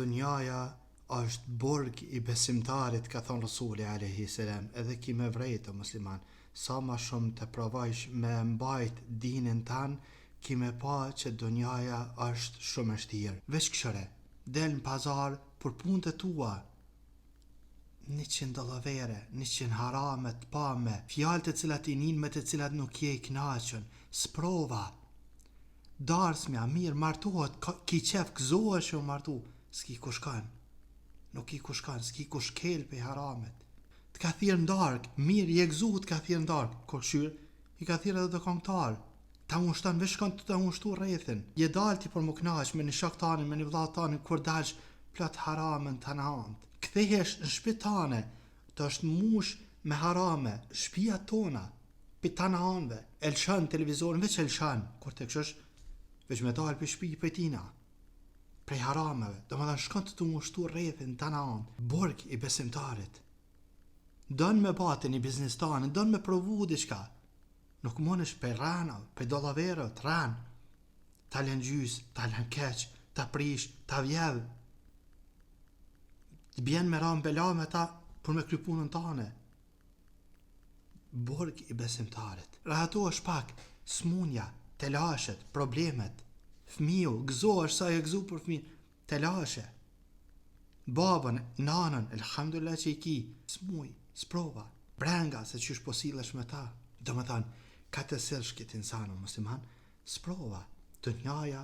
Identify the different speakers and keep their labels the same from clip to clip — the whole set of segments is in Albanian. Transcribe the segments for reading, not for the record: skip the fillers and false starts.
Speaker 1: Dunjaja është burg i besimtarit, ka thonë Rasuli alayhi salam, edhe ki me vrejtë o musliman, sa ma shumë të provojsh me mbajt dinin tanë, ki me pa që dunjaja është shumë e shtirë. Veç këshëre, del në pazar për punët e tua, 100 dollavere, 100 harame të pame, fjalët e cilat i nin me të cilat nuk je i knaqën, sprova, darsmja, mirë, martohet, ki qef këzohesh o martu, s'ki kushkan, nuk i kushkan, s'ki kushkel pe haramet, të ka thirë ndark, mirë, i egzu të ka thirë ndark, kur shyr, i ka thirë edhe të kongtar, ta ushtan, vesh kanë të ushtu rrethin, je dalti për më knaq, me një shok tani, me një vllat tani, kur dalsh, plot haramen të nant, kthehesh në shtëpi tane, të është mush me harame, shtëpia tona, pi të nanve, elshën televizorin, veç elshën, kur të këshësh, veç me dal për shtëpi për tina, prej harameve, do më dhe shkon të ushtu rrethin të nant, burg i besimtarit, don me bate një biznes tani, don me provu diçka, nuk mënesh për rana, për dollavere, të ran, ta lën gjys, ta lën keq, ta prish, ta vjedh, të bjen me ram bela me ta, për me kry punën tane. Burg i besimtarit. Rahatohesh pak, smunja, telashet, problemet, fmiu, gëzohesh sa e gëzu për fmi, telashe, babën, nanën, elhamdulillah që i ki, smuj, sprova, brenga se qysh po sillesh me ta, do më thanë, ka të sillsh këtë insanu musliman, sprova, dunjaja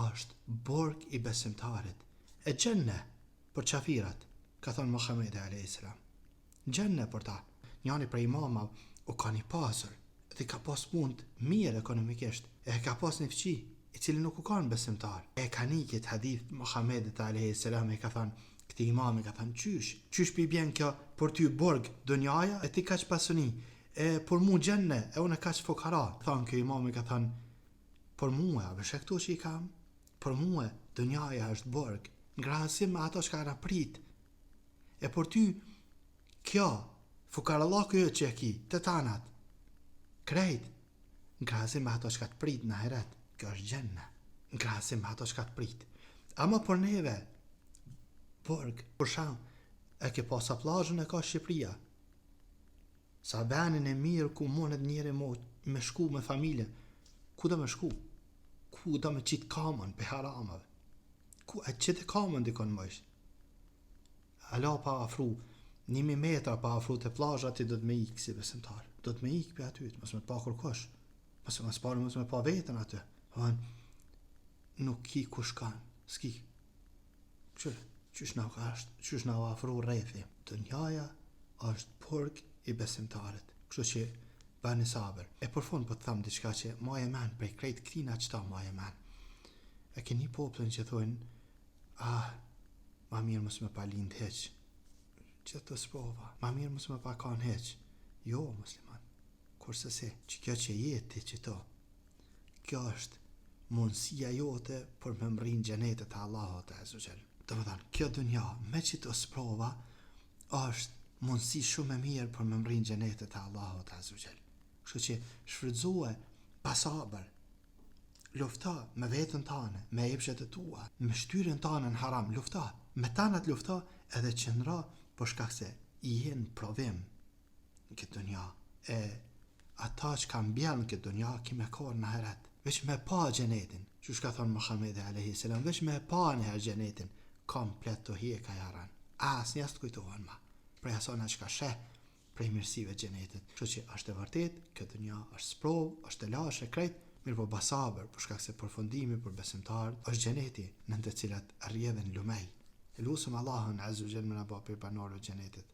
Speaker 1: është burg i besimtarit, e gjenne për qafirat, ka thonë Muhamedi alayhis salam, gjenne për ta, njani prej imama u ka një pasër, dhe ka pas punë mirë ekonomikisht, e ka pas një fqi, i cili nuk u kanë besimtar, e ka një këtë hadith Muhamedit alayhis salam, e ka thonë, këti imami ka thonë, qysh pi bjen kjo për ty burg dunjaja, e ti ka që pasuni, e për mu gjenne, e unë ka që fukara, thonë kjo imami ka thonë, për mu e, vëshe këtu që i kam, për mu e, dunjaja është burg, në krahasim me ato që ka prit, e për ty, kjo, fukarallahu kjo që e ki, të tanat, krejt, në krahasim me ato që ka të prit në heret, kjo është gjenne, në krahasim me ato që ka të prit, ama për neve, burg, për sham, e ke pasa plazhën e ka Shqipëria, sa banin e mirë ku monet njëri me shku me familje, ku do me shku, ku do me qitë kamën pe haramave, ku e qitë kamën dikon mësh, ala pa afru 1000 metra pa afru të plazha, ti do të me ikë si besimtar, do të me ikë për aty, mos me të pa kërkosh, mos me pa vetën aty, nuk ki kushkan, s'ki, qysh na u afru rrethi, dunjaja është burg i besimtarit, kështu që bani sabër. E për fund po të tham diçka që ma e men, prej krejt këtina qëta ma e men, e keni poplën që thujnë, ma mirë mos me pa lind heq, që të sprova, ma mirë mos me pa kanë heq, jo musliman, kurse se, që kjo që jeti që to, kjo është mundësia jote për me mrin gjenetet e Allahut azza xal. Do më thanë, kjo dunja, me që të sprova, është mundësi shumë e mirë për me mrin gjenetet e Allahut azza xal. Kështu që shfrytëzoje pa sabër, lufta me vetën tane, me epshet e tua, me shtyrën tane në haram, lufta, me tanat lufta edhe qëndra për shkak se i jenë provim në këtë dunja, e ata që kam bjerë në këtë dunja, ki me korë në heret, veç me pa gjenetin, që shka thonë Muhamedi alayhis salam, veç me pa në her gjenetin, komplet të hjeka jaran, as njës të kujtohen ma, prej asona që ka sheh, prej mirësive gjenetit. Kështu që është e vërtet, këtë dunja është sprov, është e lashe krejt, mirë po basaber, për shkak se përfundimi për besimtarët është gjeneti, në të cilat rrjedhin lumej. Elusëm Allahun azza wa jalla me na bë prej banorëve të gjenetit.